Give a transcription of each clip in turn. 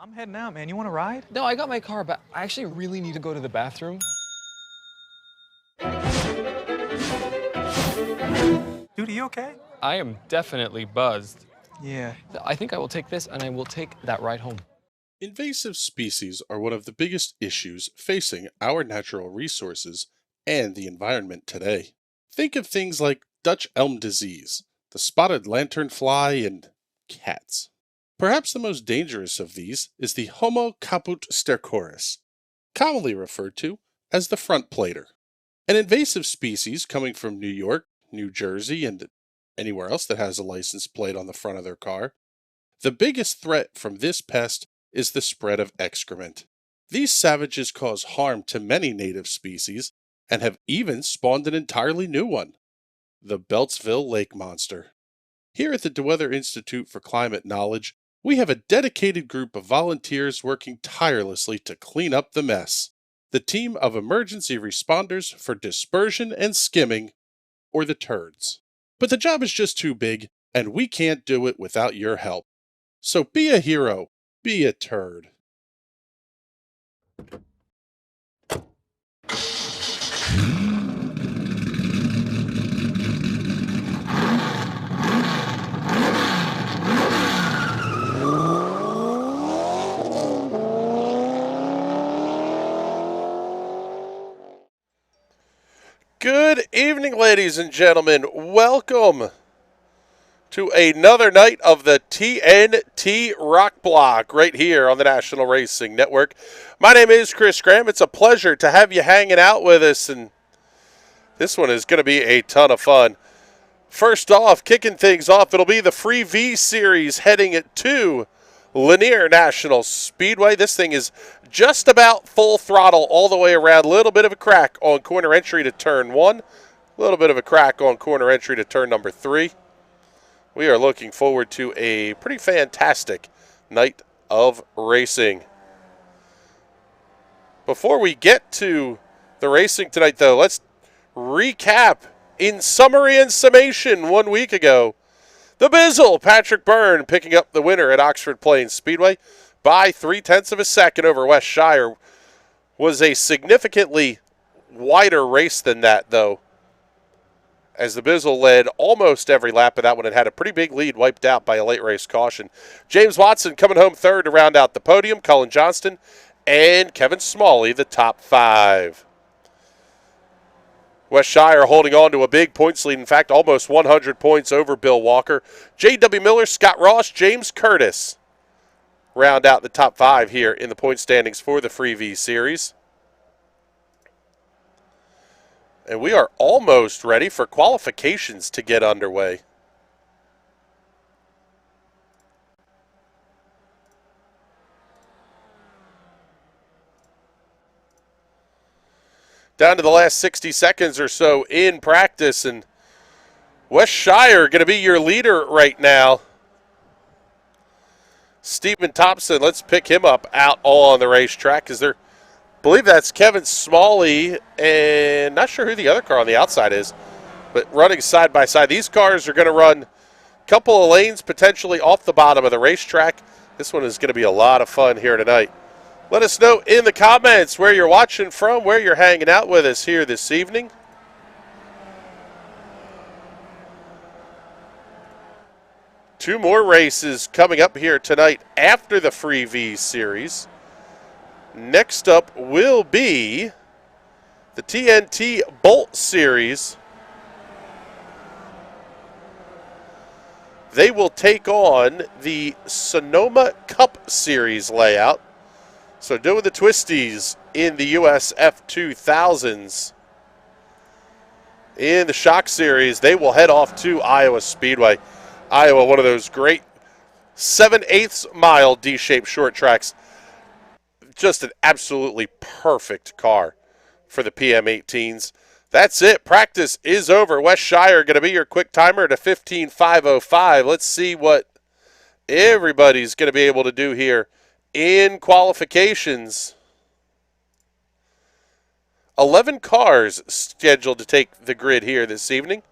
I'm heading out, man. You want to ride? No, I got my car, but I actually really need to go to the bathroom. Dude, are you okay? I am definitely buzzed. Yeah. I think I will take this and I will take that ride home. Invasive species are one of the biggest issues facing our natural resources and the environment today. Think of things like Dutch elm disease, the spotted lanternfly, and cats. Perhaps the most dangerous of these is the Homo caput stercoris, commonly referred to as the front plater. An invasive species coming from New York, New Jersey, and anywhere else that has a license plate on the front of their car. The biggest threat from this pest is the spread of excrement. These savages cause harm to many native species and have even spawned an entirely new one, the Beltsville lake monster. Here at the DeWeather Institute for Climate Knowledge, we have a dedicated group of volunteers working tirelessly to clean up the mess. The team of emergency responders for dispersion and skimming, or the turds. But the job is just too big, and we can't do it without your help. So be a hero, be a turd. Good evening, ladies and gentlemen. Welcome to another night of the TNT Rock Block right here on the National Racing Network. My name is Chris Graham. It's a pleasure to have you hanging out with us, and this one is going to be a ton of fun. First off, kicking things off, it'll be the Free V Series heading to Lanier National Speedway. This thing is just about full throttle all the way around. A little bit of a crack on corner entry to turn 1. A little bit of a crack on corner entry to turn number 3. We are looking forward to a pretty fantastic night of racing. Before we get to the racing tonight, though, let's recap in summary and summation 1 week ago. The Bizzle, Patrick Byrne, picking up the winner at Oxford Plains Speedway by 0.3 of a second over West Shire. Was a significantly wider race than that, though, as the Bizzle led almost every lap of that one and had a pretty big lead wiped out by a late race caution. James Watson coming home third to round out the podium. Cullen Johnston and Kevin Smalley, the top 5. West Shire holding on to a big points lead. In fact, almost 100 points over Bill Walker. J.W. Miller, Scott Ross, James Curtis round out the top 5 here in the point standings for the Free V Series. And we are almost ready for qualifications to get underway. Down to the last 60 seconds or so in practice, and West Shire going to be your leader right now. Stephen Thompson, let's pick him up out on the racetrack, because I believe that's Kevin Smalley, and not sure who the other car on the outside is, but running side by side. These cars are going to run a couple of lanes potentially off the bottom of the racetrack. This one is going to be a lot of fun here tonight. Let us know in the comments where you're watching from, where you're hanging out with us here this evening. Two more races coming up here tonight after the Free V Series. Next up will be the Tnt Bolt Series. They will take on the Sonoma Cup Series layout. So doing the twisties in the US F2000s. In the Shock Series, they will head off to Iowa Speedway. Iowa, one of those great 7/8 mile D-shaped short tracks. Just an absolutely perfect car for the PM18s. That's it. Practice is over. West Shire going to be your quick timer at a 15.505. Let's see what everybody's going to be able to do here in qualifications. 11 cars scheduled to take the grid here this evening.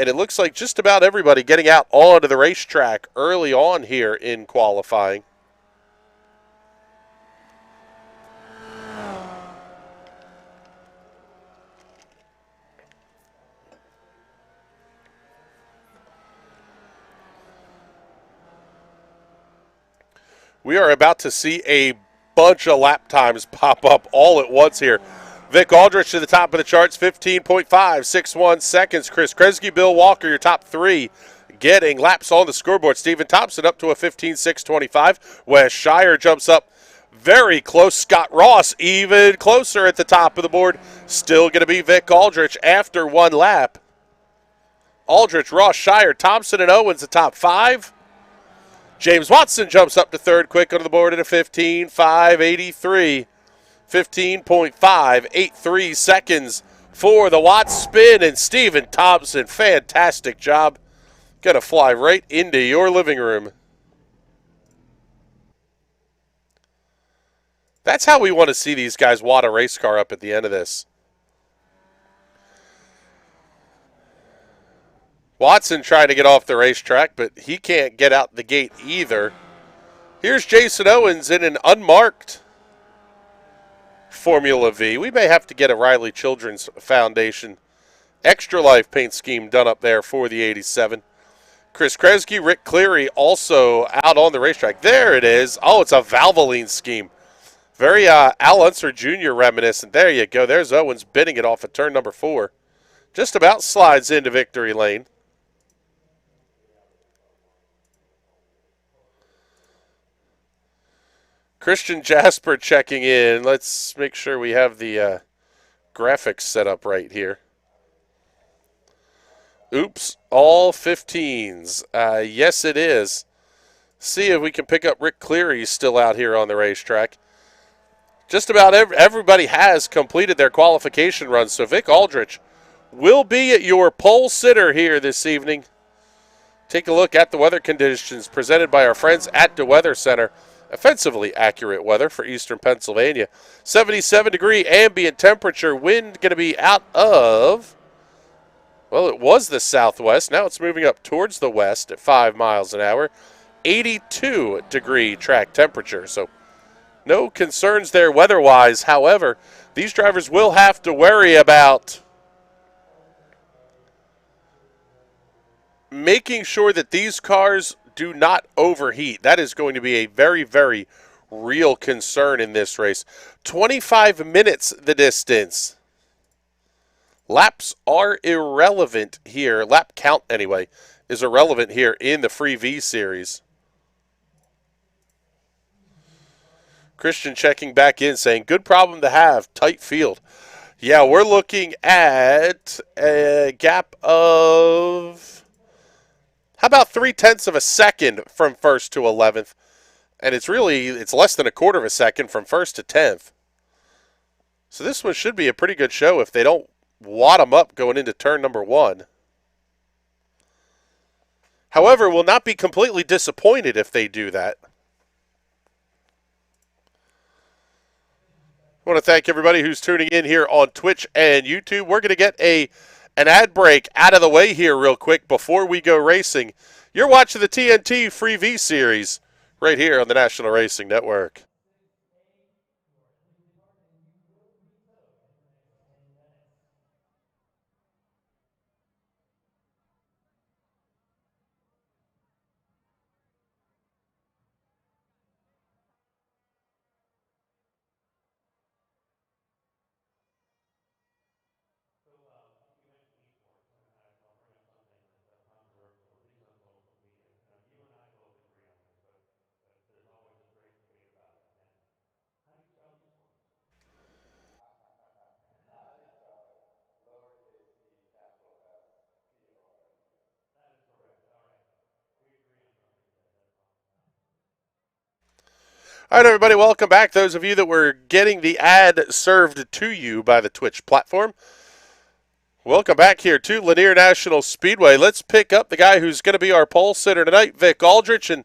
And it looks like just about everybody getting out onto the racetrack early on here in qualifying. We are about to see a bunch of lap times pop up all at once here. Vic Aldrich to the top of the charts, 15.561 seconds. Chris Kresge, Bill Walker, your top three, getting laps on the scoreboard. Stephen Thompson up to a 15.625. Wes Shire jumps up very close. Scott Ross even closer at the top of the board. Still going to be Vic Aldrich after one lap. Aldrich, Ross, Shire, Thompson, and Owens the top five. James Watson jumps up to third quick on the board at a 15.583. 15.583 seconds for the Watts spin, and Stephen Thompson, fantastic job. Gonna fly right into your living room. That's how we want to see these guys wad a race car up at the end of this. Watson trying to get off the racetrack, but he can't get out the gate either. Here's Jason Owens in an unmarked Formula V. We may have to get a Riley Children's Foundation Extra Life paint scheme done up there for the 87. Chris Kresge, Rick Cleary also out on the racetrack. There it is. Oh, it's a Valvoline scheme. Very Al Unser Jr. reminiscent. There you go. There's Owens bidding it off at turn number 4. Just about slides into victory lane. Christian Jasper checking in. Let's make sure we have the graphics set up right here. Oops, all 15s. Yes, it is. See if we can pick up Rick Cleary still out here on the racetrack. Just about everybody has completed their qualification run, so Vic Aldrich will be at your pole sitter here this evening. Take a look at the weather conditions presented by our friends at the Weather Center. Offensively accurate weather for eastern Pennsylvania. 77-degree ambient temperature. Wind going to be out of, well, it was the southwest. Now it's moving up towards the west at 5 miles an hour. 82-degree track temperature. So no concerns there weather-wise. However, these drivers will have to worry about making sure that these cars do not overheat. That is going to be a very, very real concern in this race. 25 minutes the distance. Laps are irrelevant here. Lap count, anyway, is irrelevant here in the Free V Series. Christian checking back in, saying, good problem to have, tight field. Yeah, we're looking at a gap of, how about 0.3 of a second from 1st to 11th? And it's less than a quarter of a second from 1st to 10th. So this one should be a pretty good show if they don't wad them up going into turn number 1. However, we'll not be completely disappointed if they do that. I want to thank everybody who's tuning in here on Twitch and YouTube. We're going to get an ad break out of the way here real quick before we go racing. You're watching the TNT Free V Series right here on the National Racing Network. All right, everybody, welcome back. Those of you that were getting the ad served to you by the Twitch platform, welcome back here to Lanier National Speedway. Let's pick up the guy who's going to be our pole sitter tonight, Vic Aldrich. And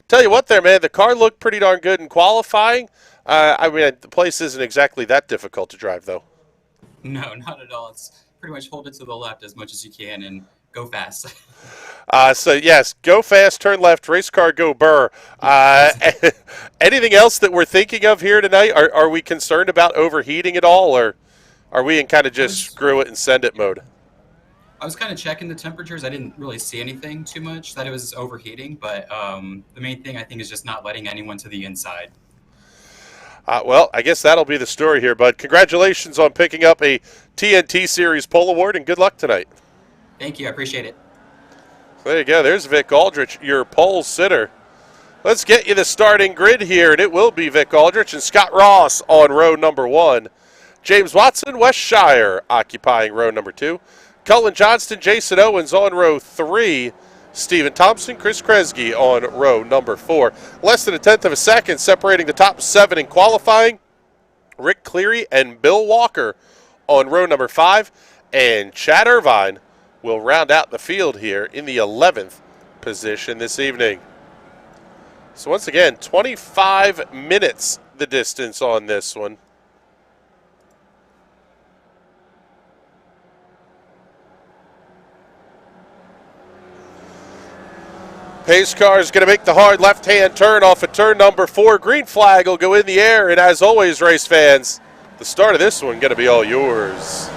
tell you what there, man, the car looked pretty darn good in qualifying. I mean, the place isn't exactly that difficult to drive, though. No, not at all. It's pretty much hold it to the left as much as you can and go fast. So, yes, go fast, turn left, race car, go burr. Anything else that we're thinking of here tonight? Are we concerned about overheating at all, or are we in kind of just screw it and send it mode? I was kind of checking the temperatures. I didn't really see anything too much that it was overheating, but the main thing I think is just not letting anyone to the inside. Well, I guess that'll be the story here, bud. Congratulations on picking up a TNT Series pole award, and good luck tonight. Thank you. I appreciate it. So there you go. There's Vic Aldrich, your pole sitter. Let's get you the starting grid here, and it will be Vic Aldrich and Scott Ross on row number 1. James Watson, Wes Shire occupying row number 2. Cullen Johnston, Jason Owens on row 3. Stephen Thompson, Chris Kresge on row number 4. Less than a tenth of a second separating the top 7 in qualifying. Rick Cleary and Bill Walker on row number 5. And Chad Irvine will round out the field here in the 11th position this evening. So once again, 25 minutes the distance on this one. Pace car is going to make the hard left-hand turn off of turn number 4. Green flag will go in the air, and as always, race fans, the start of this one going to be all yours.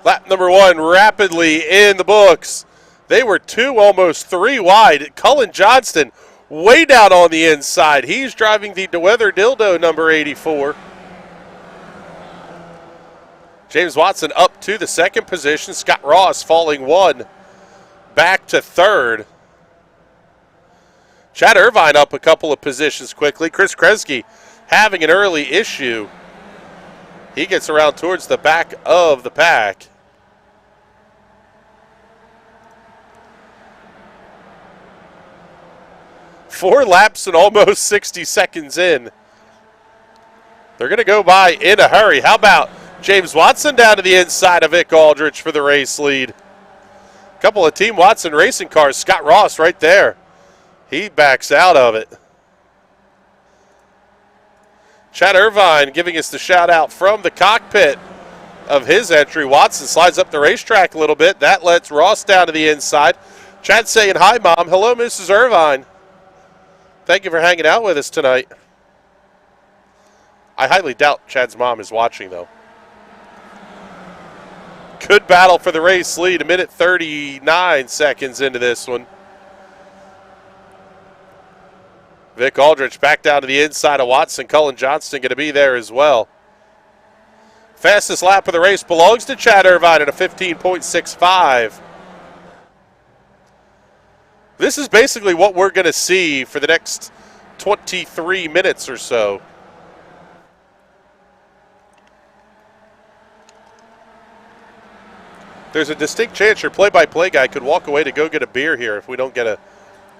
Lap number 1 rapidly in the books. They were 2, almost 3 wide. Cullen Johnston way down on the inside. He's driving the DeWeather Dildo number 84. James Watson up to the 2nd position. Scott Ross falling 1 back to 3rd. Chad Irvine up a couple of positions quickly. Chris Kresge having an early issue. He gets around towards the back of the pack. Four laps and almost 60 seconds in. They're going to go by in a hurry. How about James Watson down to the inside of Vic Aldrich for the race lead? A couple of Team Watson racing cars. Scott Ross right there. He backs out of it. Chad Irvine giving us the shout out from the cockpit of his entry. Watson slides up the racetrack a little bit. That lets Ross down to the inside. Chad saying hi, Mom. Hello, Mrs. Irvine. Thank you for hanging out with us tonight. I highly doubt Chad's mom is watching, though. Good battle for the race lead. 1:39 seconds into this one. Vic Aldrich back down to the inside of Watson. Cullen Johnston going to be there as well. Fastest lap of the race belongs to Chad Irvine at a 15.65. This is basically what we're going to see for the next 23 minutes or so. There's a distinct chance your play-by-play guy could walk away to go get a beer here if we don't get a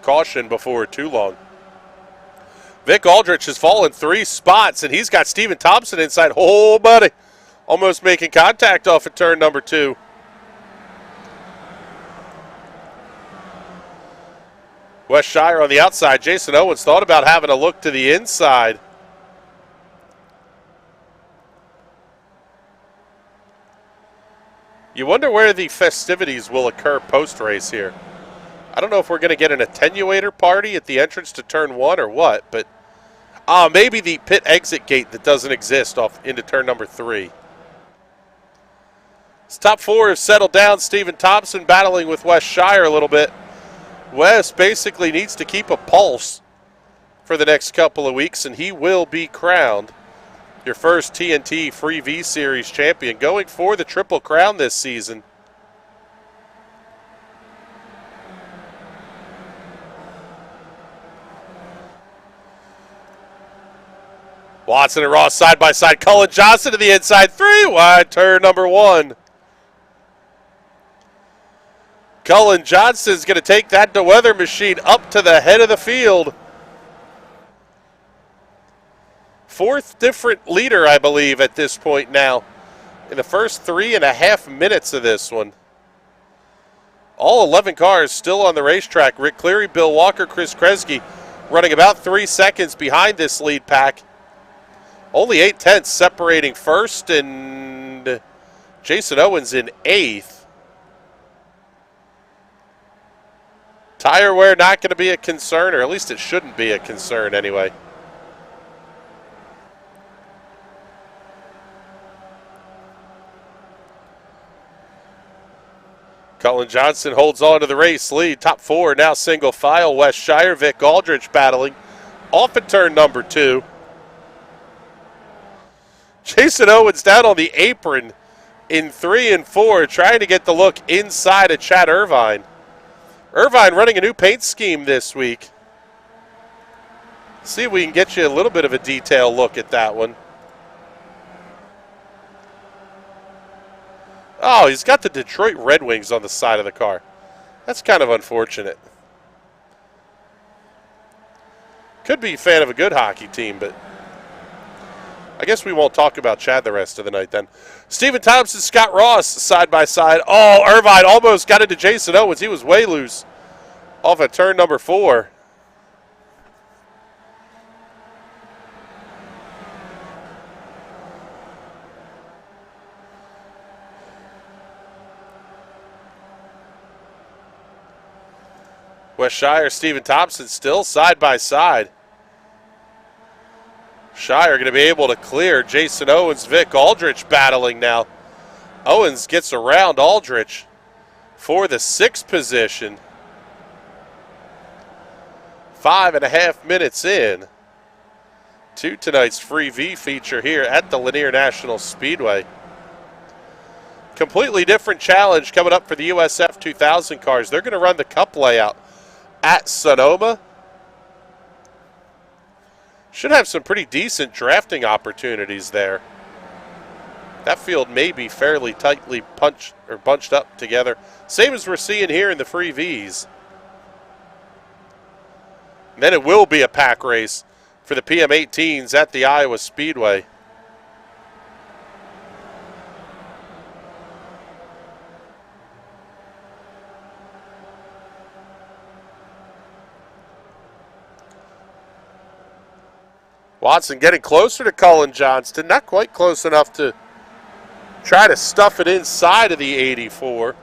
caution before too long. Vic Aldrich has fallen 3 spots, and he's got Stephen Thompson inside. Oh, buddy. Almost making contact off of turn number 2. Wes Shire on the outside. Jason Owens thought about having a look to the inside. You wonder where the festivities will occur post-race here. I don't know if we're going to get an attenuator party at the entrance to turn 1 or what, but maybe the pit exit gate that doesn't exist off into turn number 3. This top 4 have settled down. Stephen Thompson battling with Wes Shire a little bit. Wes basically needs to keep a pulse for the next couple of weeks, and he will be crowned your first TNT Free V Series champion, going for the Triple Crown this season. Watson and Ross side by side. Cullen Johnston to the inside. 3 wide, turn number 1. Cullen Johnston's going to take that DeWeather machine up to the head of the field. 4th different leader, I believe, at this point now in the first 3.5 minutes of this one. All 11 cars still on the racetrack. Rick Cleary, Bill Walker, Chris Kresge running about 3 seconds behind this lead pack. Only 8 tenths separating first, and Jason Owens in 8th. Tire wear not going to be a concern, or at least it shouldn't be a concern anyway. Cullen Johnson holds on to the race lead. Top four now single file. West Shire, Vic Aldrich battling off at turn number 2. Jason Owens down on the apron in 3 and 4, trying to get the look inside of Chad Irvine. Irvine running a new paint scheme this week. See if we can get you a little bit of a detailed look at that one. Oh, he's got the Detroit Red Wings on the side of the car. That's kind of unfortunate. Could be a fan of a good hockey team, but I guess we won't talk about Chad the rest of the night then. Stephen Thompson, Scott Ross, side by side. Oh, Irvine almost got into Jason Owens. He was way loose off at turn number 4. West Shire, Stephen Thompson still side by side. Shire going to be able to clear Jason Owens, Vic Aldrich battling now. Owens gets around Aldrich for the 6th position. 5.5 minutes in to tonight's Free V feature here at the Lanier National Speedway. Completely different challenge coming up for the USF 2000 cars. They're going to run the Cup layout at Sonoma. Should have some pretty decent drafting opportunities there. That field may be fairly tightly bunched up together. Same as we're seeing here in the Free Vs. And then it will be a pack race for the PM18s at the Iowa Speedway. Watson getting closer to Cullen Johnston. Not quite close enough to try to stuff it inside of the 84.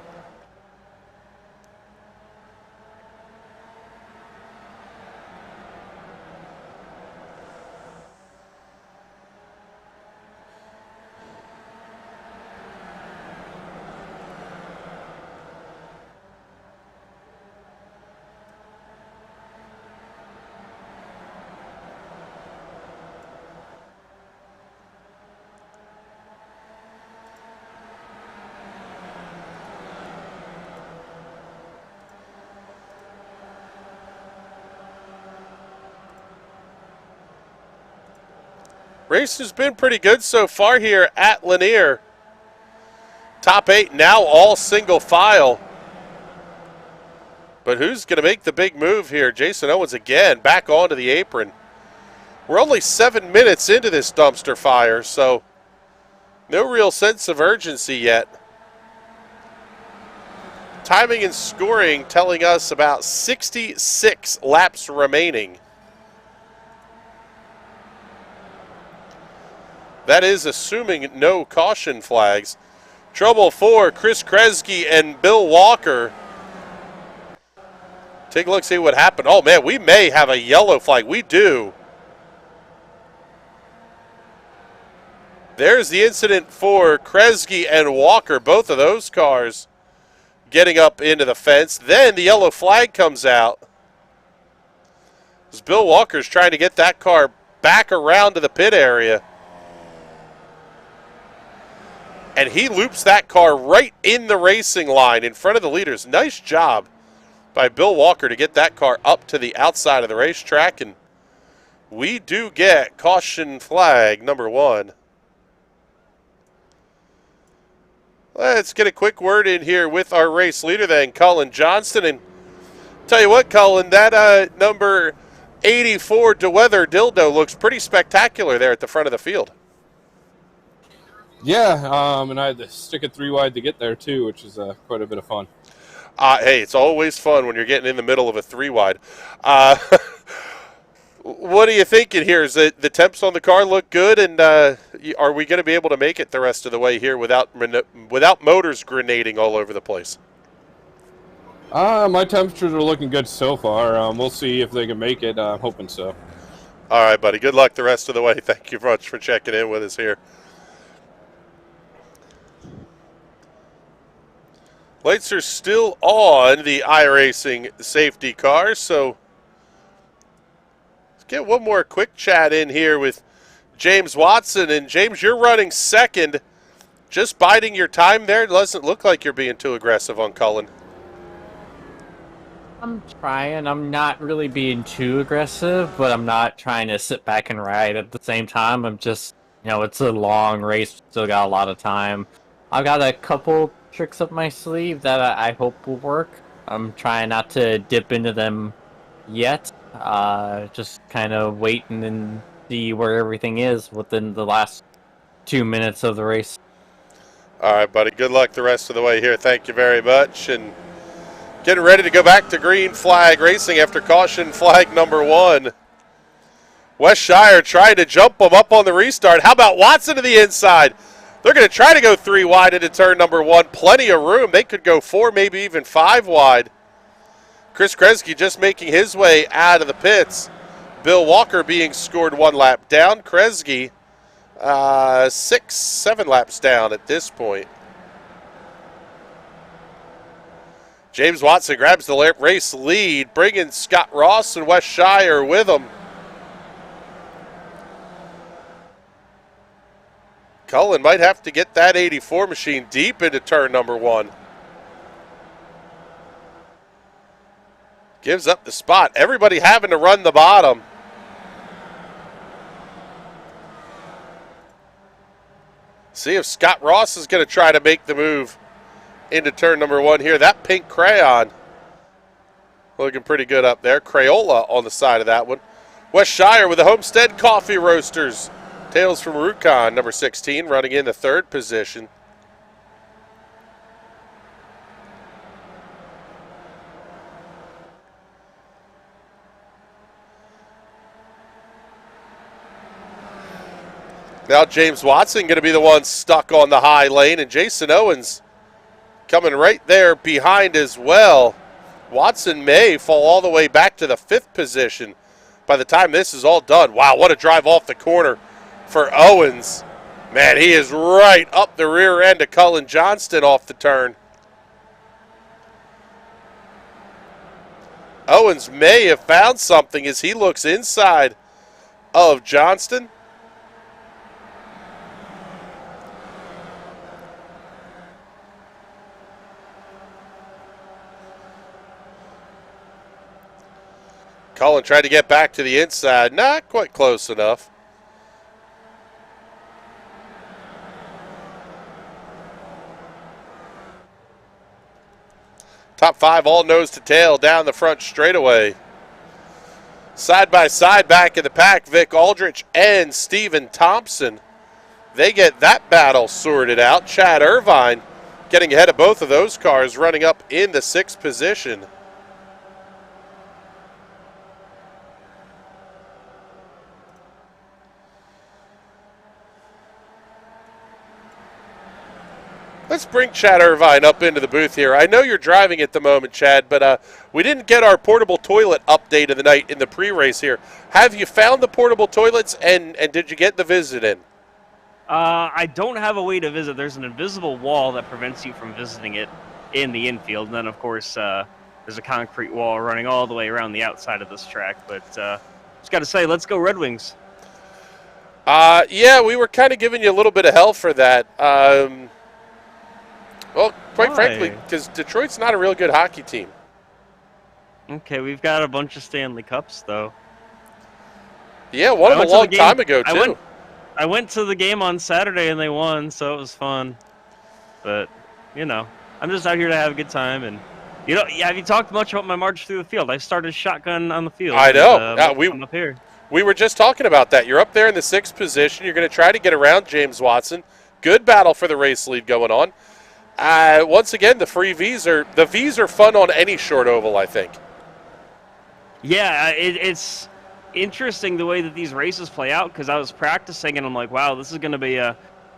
Race has been pretty good so far here at Lanier. Top 8 now all single file. But who's going to make the big move here? Jason Owens again back onto the apron. We're only 7 minutes into this dumpster fire, so no real sense of urgency yet. Timing and scoring telling us about 66 laps remaining. That is assuming no caution flags. Trouble for Chris Kresge and Bill Walker. Take a look, see what happened. Oh, man, we may have a yellow flag. We do. There's the incident for Kresge and Walker, both of those cars getting up into the fence. Then the yellow flag comes out. As Bill Walker's trying to get that car back around to the pit area. And he loops that car right in the racing line in front of the leaders. Nice job by Bill Walker to get that car up to the outside of the racetrack. And we do get caution flag number 1. Let's get a quick word in here with our race leader then, Cullen Johnston. And tell you what, Cullen, that number 84 DeWeather Dildo looks pretty spectacular there at the front of the field. Yeah, and I had to stick it 3 wide to get there too, which is quite a bit of fun. Hey, it's always fun when you're getting in the middle of a 3 wide. What are you thinking here? Is the temps on the car look good, and are we going to be able to make it the rest of the way here without motors grenading all over the place? My temperatures are looking good so far. We'll see if they can make it. I'm hoping so. All right, buddy. Good luck the rest of the way. Thank you much for checking in with us here. Lights are still on the iRacing safety car, so let's get one more quick chat in here with James Watson. And James, you're running second. Just biding your time there. It doesn't look like you're being too aggressive on Cullen. I'm trying. I'm not really being too aggressive, but I'm not trying to sit back and ride at the same time. I'm just, it's a long race. Still got a lot of time. I've got a couple tricks up my sleeve that I hope will work. I'm trying not to dip into them yet. Just kind of waiting and see where everything is within the last 2 minutes of the race. All right, buddy. Good luck the rest of the way here. Thank you very much. And getting ready to go back to green flag racing after caution flag number 1. West Shire trying to jump them up on the restart. How about Watson to the inside? They're going to try to go 3 wide into turn number 1. Plenty of room. They could go 4, maybe even 5 wide. Chris Kresge just making his way out of the pits. Bill Walker being scored 1 lap down. Kresge 6, 7 laps down at this point. James Watson grabs the race lead, bringing Scott Ross and West Shire with him. Cullen might have to get that 84 machine deep into turn number 1. Gives up the spot. Everybody having to run the bottom. See if Scott Ross is going to try to make the move into turn number 1 here. That pink crayon looking pretty good up there. Crayola on the side of that one. West Shire with the Homestead Coffee Roasters. Tales from Rukon, number 16, running in the 3rd position. Now James Watson going to be the one stuck on the high lane, and Jason Owens coming right there behind as well. Watson may fall all the way back to the 5th position by the time this is all done. Wow, what a drive off the corner for Owens. Man, he is right up the rear end of Cullen Johnston off the turn. Owens may have found something as he looks inside of Johnston. Cullen tried to get back to the inside. Not quite close enough. Top 5 all nose to tail down the front straightaway. Side by side back in the pack, Vic Aldrich and Steven Thompson. They get that battle sorted out. Chad Irvine getting ahead of both of those cars, running up in the 6th position. Let's bring Chad Irvine up into the booth here. I know you're driving at the moment, Chad, but we didn't get our portable toilet update of the night in the pre-race here. Have you found the portable toilets, and did you get the visit in? I don't have a way to visit. There's an invisible wall that prevents you from visiting it in the infield. And then, of course, there's a concrete wall running all the way around the outside of this track. But just got to say, let's go Red Wings. Yeah, we were kind of giving you a little bit of hell for that. Well, quite frankly, because Detroit's not a real good hockey team. Okay, we've got a bunch of Stanley Cups, though. Yeah, one of them a long time ago, too. I went to the game on Saturday, and they won, so it was fun. But, I'm just out here to have a good time. And, have you talked much about my march through the field? I started shotgun on the field. I know. I'm up here. We were just talking about that. You're up there in the 6th position. You're going to try to get around James Watson. Good battle for the race lead going on. Once again, the V's are fun on any short oval, I think. Yeah, it's interesting the way that these races play out, because I was practicing and I'm like, wow, this is going to be a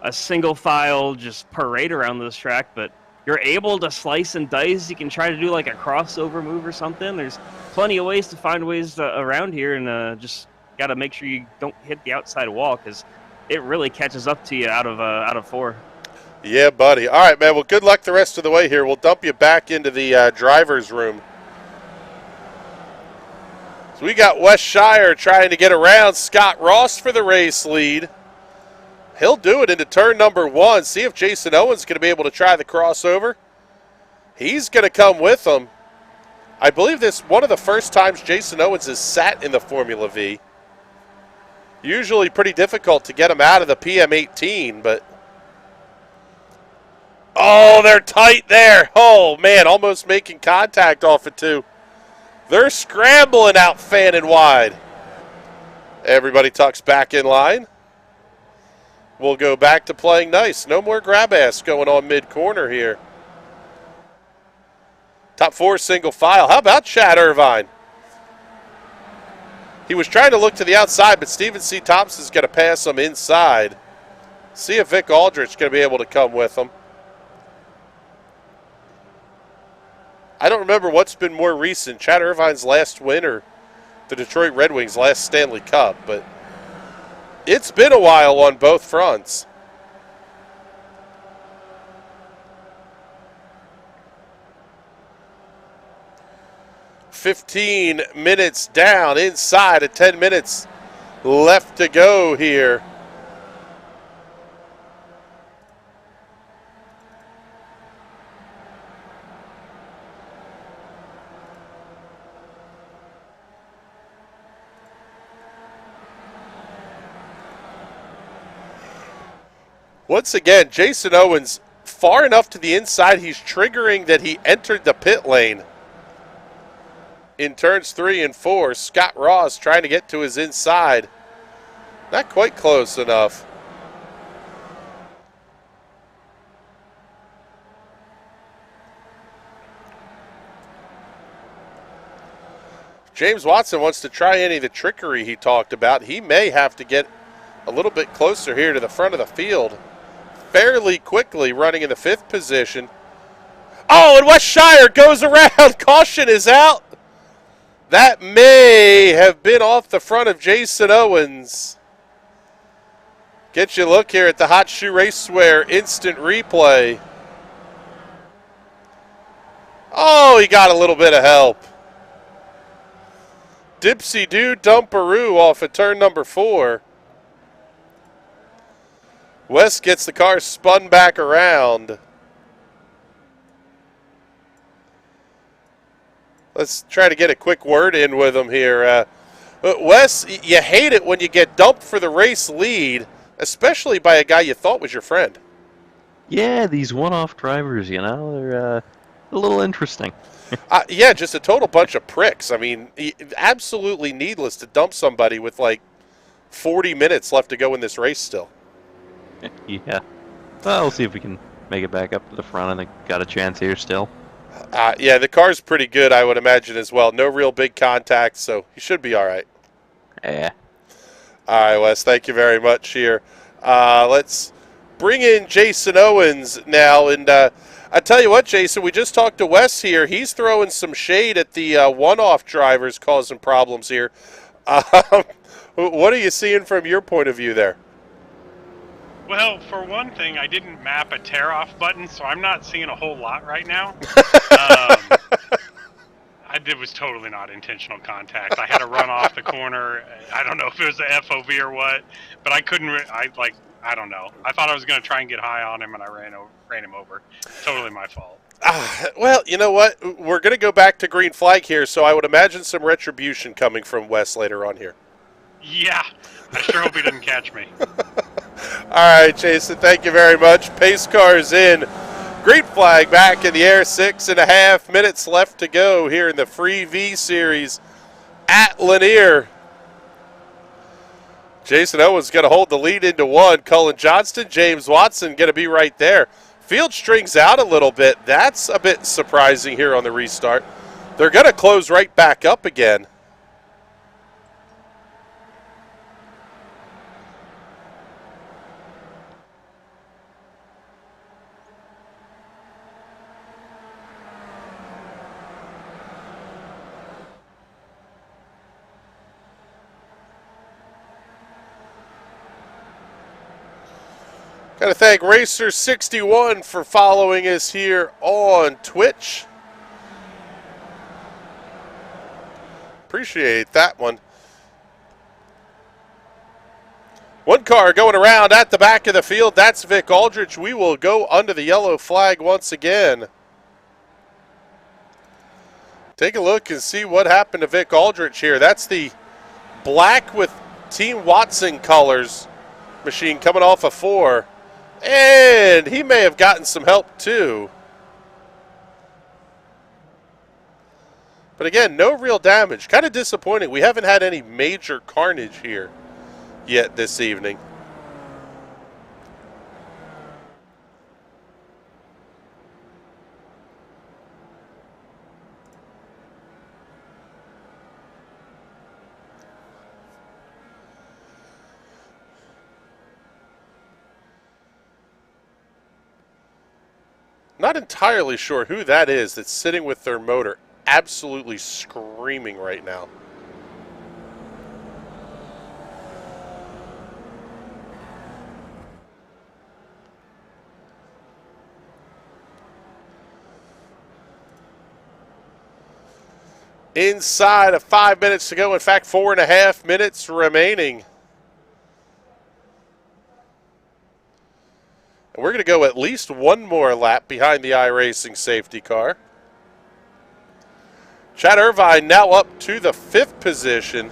single file just parade around this track, but you're able to slice and dice. You can try to do like a crossover move or something. There's plenty of ways to find ways around here, and just got to make sure you don't hit the outside wall because it really catches up to you out of 4. Yeah, buddy. All right, man. Well, good luck the rest of the way here. We'll dump you back into the driver's room. So we got Wes Shire trying to get around Scott Ross for the race lead. He'll do it into turn number 1. See if Jason Owens is going to be able to try the crossover. He's going to come with him. I believe this one of the first times Jason Owens has sat in the Formula V. Usually pretty difficult to get him out of the PM18, but... Oh, they're tight there. Oh, man, almost making contact off it, too. They're scrambling out fanning wide. Everybody tucks back in line. We'll go back to playing nice. No more grab ass going on mid-corner here. Top 4 single file. How about Chad Irvine? He was trying to look to the outside, but Stephen C. Thompson's going to pass him inside. See if Vic Aldrich is going to be able to come with him. I don't remember what's been more recent, Chad Irvine's last win or the Detroit Red Wings' last Stanley Cup, but it's been a while on both fronts. "15 minutes down inside of 10 minutes left to go here. Once again, Jason Owens far enough to the inside, he's triggering that he entered the pit lane. In turns 3 and 4, Scott Ross trying to get to his inside. Not quite close enough. James Watson wants to try any of the trickery he talked about. He may have to get a little bit closer here to the front of the field. Fairly quickly running in the 5th position. Oh, and Wes Shire goes around. Caution is out. That may have been off the front of Jason Owens. Get you a look here at the Hot Shoe Racewear instant replay. Oh, he got a little bit of help. Dipsy-doo dumperoo off of turn number 4. Wes gets the car spun back around. Let's try to get a quick word in with him here. Wes, you hate it when you get dumped for the race lead, especially by a guy you thought was your friend. Yeah, these one-off drivers, you know, they're a little interesting. Yeah, just a total bunch of pricks. I mean, absolutely needless to dump somebody with like 40 minutes left to go in this race still. Yeah. Well, we'll see if we can make it back up to the front. I think got a chance here still. Yeah, the car's pretty good, I would imagine, as well. No real big contact, so he should be all right. Yeah. All right, Wes, thank you very much here. Let's bring in Jason Owens now. And I tell you what, Jason, we just talked to Wes here. He's throwing some shade at the one-off drivers causing problems here. What are you seeing from your point of view there? Well, for one thing, I didn't map a tear-off button, so I'm not seeing a whole lot right now. It was totally not intentional contact. I had to run off the corner. I don't know if it was the FOV or what, but I couldn't. I don't know. I thought I was going to try and get high on him, and I ran him over. Totally my fault. Well, you know what? We're going to go back to green flag here, so I would imagine some retribution coming from Wes later on here. Yeah, I sure hope he doesn't catch me. All right, Jason, thank you very much. Pace car's in. Green flag back in the air. 6.5 minutes left to go here in the Free V Series at Lanier. Jason Owens going to hold the lead into 1. Cullen Johnston, James Watson going to be right there. Field strings out a little bit. That's a bit surprising here on the restart. They're going to close right back up again. Got to thank Racer61 for following us here on Twitch. Appreciate that one. One car going around at the back of the field. That's Vic Aldrich. We will go under the yellow flag once again. Take a look and see what happened to Vic Aldrich here. That's the black with Team Watson colors machine coming off of 4. And he may have gotten some help too. But again, no real damage. Kind of disappointing. We haven't had any major carnage here yet this evening. Not entirely sure who that is that's sitting with their motor absolutely screaming right now. Inside of 5 minutes to go. In fact, 4.5 minutes remaining. And we're going to go at least one more lap behind the iRacing safety car. Chad Irvine now up to the 5th position.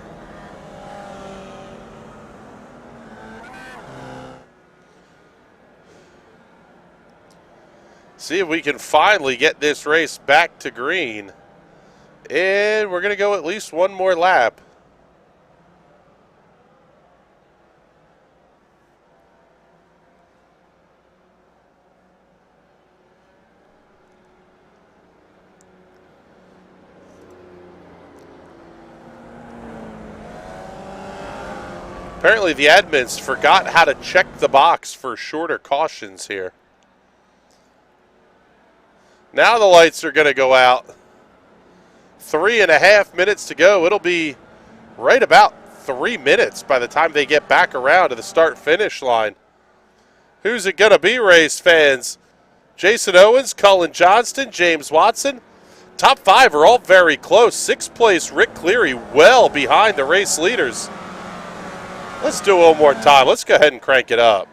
See if we can finally get this race back to green. And we're going to go at least one more lap. Apparently the admins forgot how to check the box for shorter cautions here. Now the lights are going to go out. 3.5 minutes to go. It'll be right about 3 minutes by the time they get back around to the start-finish line. Who's it going to be, race fans? Jason Owens, Cullen Johnston, James Watson. Top 5 are all very close. 6th place, Rick Cleary, well behind the race leaders. Let's do it one more time. Let's go ahead and crank it up.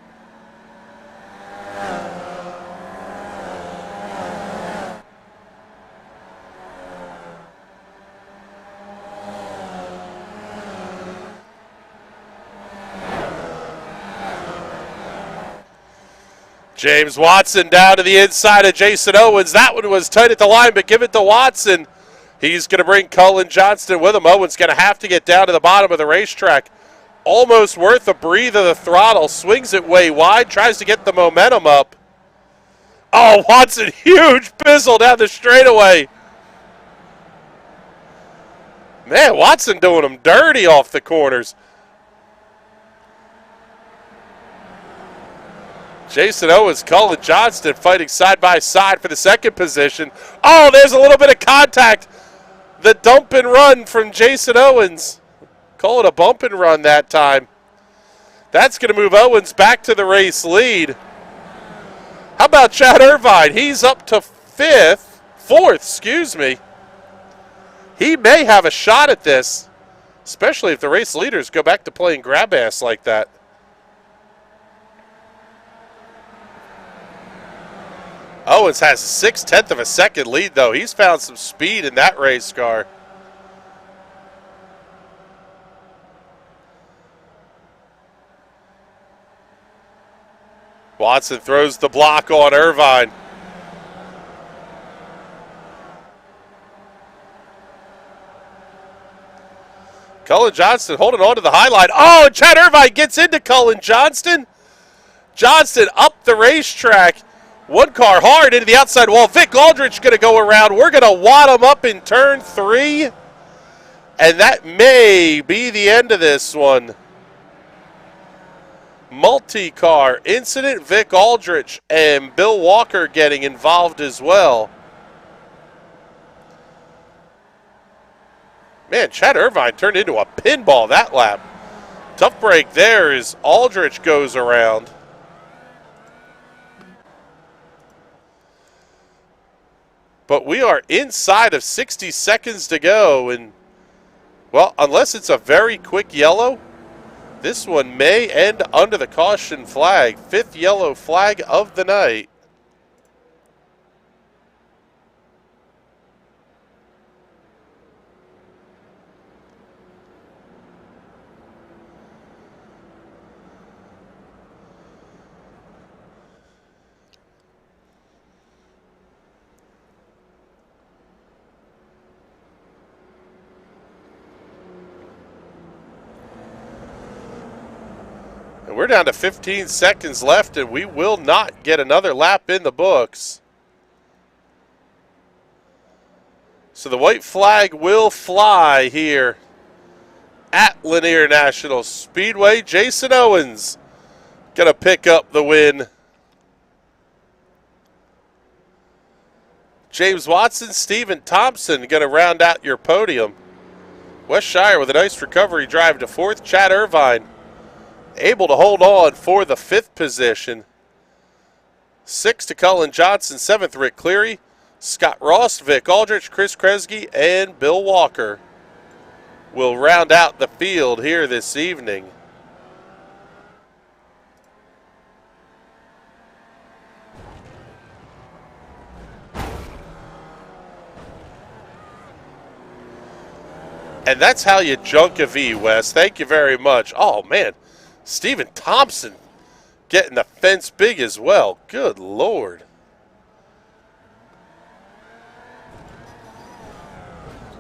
James Watson down to the inside of Jason Owens. That one was tight at the line, but give it to Watson. He's going to bring Cullen Johnston with him. Owens going to have to get down to the bottom of the racetrack. Almost worth a breathe of the throttle. Swings it way wide. Tries to get the momentum up. Oh, Watson, huge pizzle down the straightaway. Man, Watson doing him dirty off the corners. Jason Owens, Cullen Johnston fighting side by side for the 2nd position. Oh, there's a little bit of contact. The dump and run from Jason Owens. Call it a bump and run that time. That's going to move Owens back to the race lead. How about Chad Irvine? He's up to 4th, excuse me. He may have a shot at this, especially if the race leaders go back to playing grab ass like that. Owens has 6/10 of a second lead, though. He's found some speed in that race car. Watson throws the block on Irvine. Cullen Johnston holding on to the high line. Oh, and Chad Irvine gets into Cullen Johnston. Johnston up the racetrack. One car hard into the outside wall. Vic Aldrich going to go around. We're going to wad him up in turn 3. And that may be the end of this one. Multi-car incident. Vic Aldrich and Bill Walker getting involved as well. Man, Chad Irvine turned into a pinball that lap. Tough break there as Aldrich goes around. But we are inside of 60 seconds to go, and, well, unless it's a very quick yellow, this one may end under the caution flag. 5th yellow flag of the night. And we're down to 15 seconds left, and we will not get another lap in the books. So the white flag will fly here at Lanier National Speedway. Jason Owens going to pick up the win. James Watson, Stephen Thompson going to round out your podium. Wes Shire with a nice recovery drive to 4th. Chad Irvine able to hold on for the 5th position. 6th to Cullen Johnson. 7th, Rick Cleary. Scott Ross, Vic Aldrich, Chris Kresge, and Bill Walker will round out the field here this evening. And that's how you junk a V, Wes. Thank you very much. Oh, man. Stephen Thompson getting the fence big as well. Good Lord.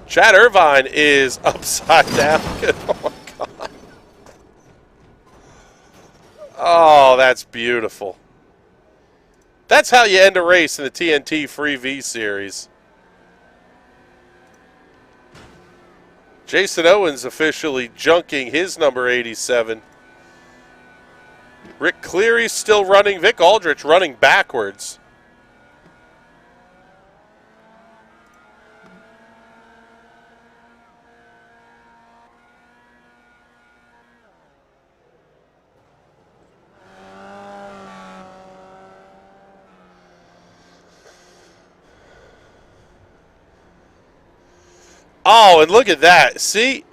Chad Irvine is upside down. Oh, my God. Oh, that's beautiful. That's how you end a race in the TNT Free V Series. Jason Owens officially junking his number 87. Rick Cleary still running. Vic Aldrich running backwards. Oh, and look at that. See,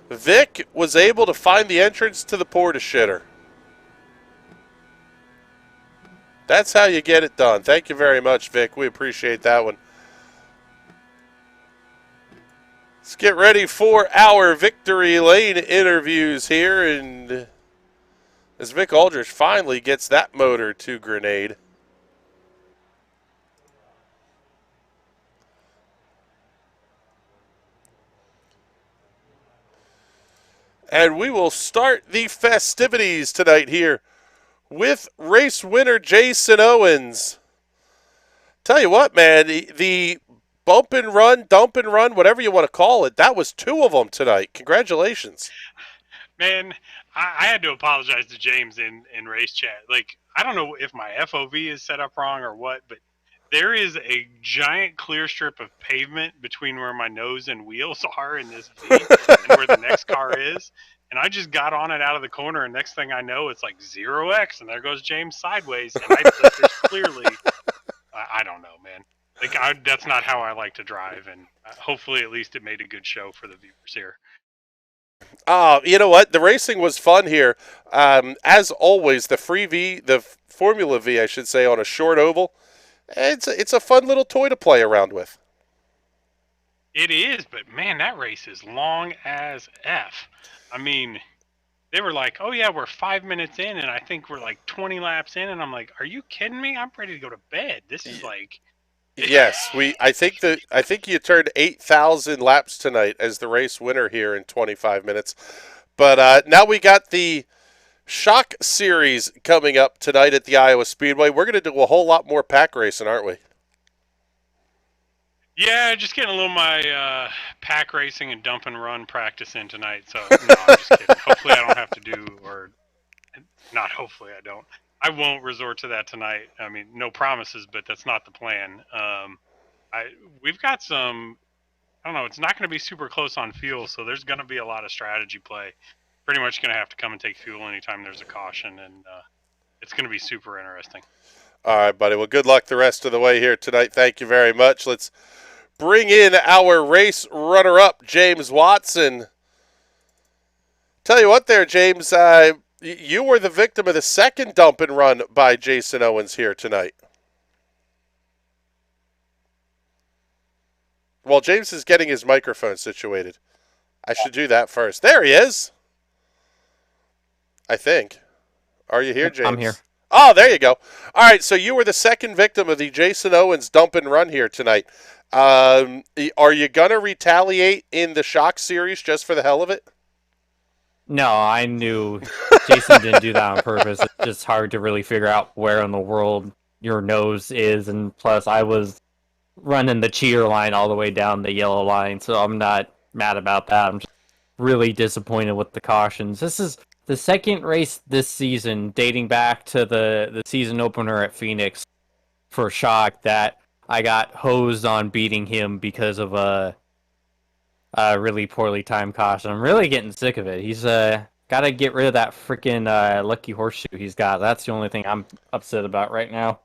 Vic was able to find the entrance to the porta shitter. That's how you get it done. Thank you very much, Vic. We appreciate that one. Let's get ready for our victory lane interviews here. And as Vic Aldrich finally gets that motor to grenade. And we will start the festivities tonight here with race winner Jason Owens. Tell you what, man, the bump and run, dump and run, whatever you want to call it, that was 2 of them tonight. Congratulations. Man, I had to apologize to James in race chat. Like, I don't know if my FOV is set up wrong or what, but there is a giant clear strip of pavement between where my nose and wheels are in this V and where the next car is. And I just got on it out of the corner, and next thing I know, it's like 0x, and there goes James sideways. And there's clearly, I don't know, man. Like, that's not how I like to drive, and hopefully at least it made a good show for the viewers here. You know what? The racing was fun here. As always, the Formula V, I should say, on a short oval, it's a fun little toy to play around with. It is, but man, that race is long as F. I mean, they were like, oh yeah, we're 5 minutes in, and I think we're like 20 laps in, and I'm like, are you kidding me? I'm ready to go to bed. This is like... Yes, I think you turned 8,000 laps tonight as the race winner here in 25 minutes. But now we got the Shock Series coming up tonight at the Iowa Speedway. We're going to do a whole lot more pack racing, aren't we? Yeah, just getting a little my pack racing and dump and run practice in tonight. So, no, I'm just kidding. Hopefully I don't have to do, or not hopefully I don't. I won't resort to that tonight. I mean, no promises, but that's not the plan. We've got some, I don't know, it's not going to be super close on fuel, so there's going to be a lot of strategy play. Pretty much going to have to come and take fuel anytime there's a caution, and it's going to be super interesting. All right, buddy. Well, good luck the rest of the way here tonight. Thank you very much. Let's bring in our race runner-up, James Watson. Tell you what there, James, you were the victim of the second dump and run by Jason Owens here tonight. Well, James is getting his microphone situated. I should do that first. There he is. I think. Are you here, James? I'm here. Oh, there you go. All right, so you were the second victim of the Jason Owens dump and run here tonight. Are you going to retaliate in the Shock Series just for the hell of it? No, I knew Jason didn't do that on purpose. It's just hard to really figure out where in the world your nose is, and plus I was running the cheer line all the way down the yellow line, so I'm not mad about that. I'm just really disappointed with the cautions. This is the second race this season, dating back to the season opener at Phoenix for Shock, that I got hosed on beating him because of a really poorly timed caution. I'm really getting sick of it. He's got to get rid of that freaking lucky horseshoe he's got. That's the only thing I'm upset about right now.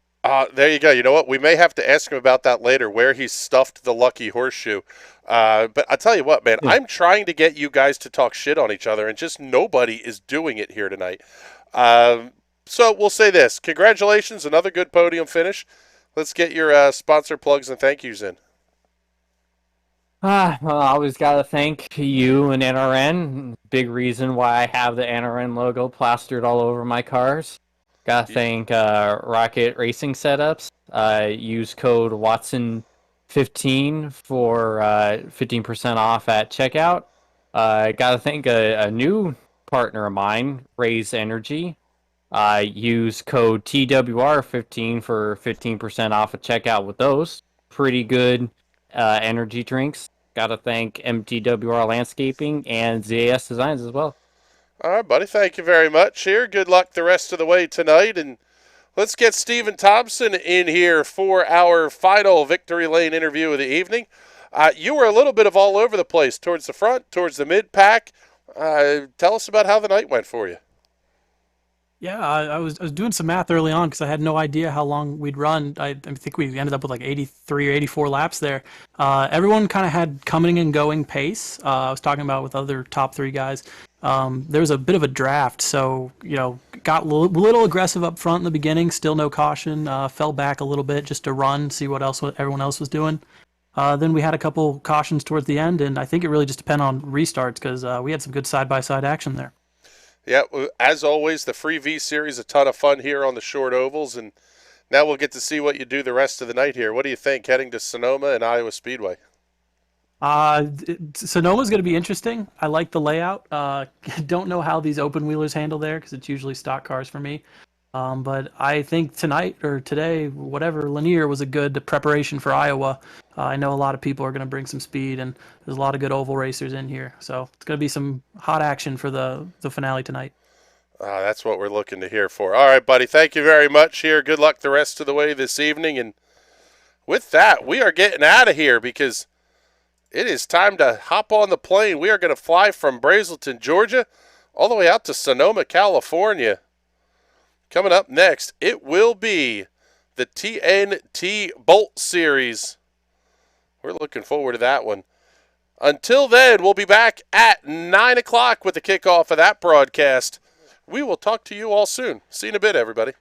There you go. You know what? We may have to ask him about that later, where he stuffed the lucky horseshoe. But I'll tell you what, man, I'm trying to get you guys to talk shit on each other, and just nobody is doing it here tonight. So we'll say this. Congratulations, another good podium finish. Let's get your sponsor plugs and thank yous in. Well, I always got to thank you and NRN. Big reason why I have the NRN logo plastered all over my cars. Got to thank Rocket Racing Setups. Use code Watson15 for 15% off at checkout. Got to thank a new partner of mine, Raise Energy. Use code TWR15 for 15% off at checkout with those. Pretty good energy drinks. Got to thank MTWR Landscaping and ZAS Designs as well. All right, buddy. Thank you very much here. Good luck the rest of the way tonight. And let's get Stephen Thompson in here for our final Victory Lane interview of the evening. You were a little bit of all over the place, towards the front, towards the mid-pack. Tell us about how the night went for you. Yeah, I was doing some math early on because I had no idea how long we'd run. I think we ended up with like 83 or 84 laps there. Everyone kind of had coming and going pace. I was talking about with other top three guys. There was a bit of a draft, so got a little aggressive up front in the beginning. Still no caution. Fell back a little bit just to run, see what everyone else was doing. Then we had a couple cautions towards the end, and I think it really just depended on restarts because we had some good side-by-side action there. Yeah, as always, the free V Series, a ton of fun here on the short ovals, and now we'll get to see what you do the rest of the night here. What do you think, heading to Sonoma and Iowa Speedway? Sonoma's going to be interesting. I like the layout. Don't know how these open wheelers handle there because it's usually stock cars for me. But I think tonight or today, whatever, Lanier was a good preparation for Iowa. I know a lot of people are going to bring some speed, and there's a lot of good oval racers in here. So it's going to be some hot action for the finale tonight. That's what we're looking to hear for. All right, buddy. Thank you very much here. Good luck the rest of the way this evening. And with that, we are getting out of here because it is time to hop on the plane. We are going to fly from Brazelton, Georgia, all the way out to Sonoma, California. Coming up next, it will be the Tnt Bolt Series. We're looking forward to that one. Until then, we'll be back at 9 o'clock with the kickoff of that broadcast. We will talk to you all soon. See you in a bit, everybody.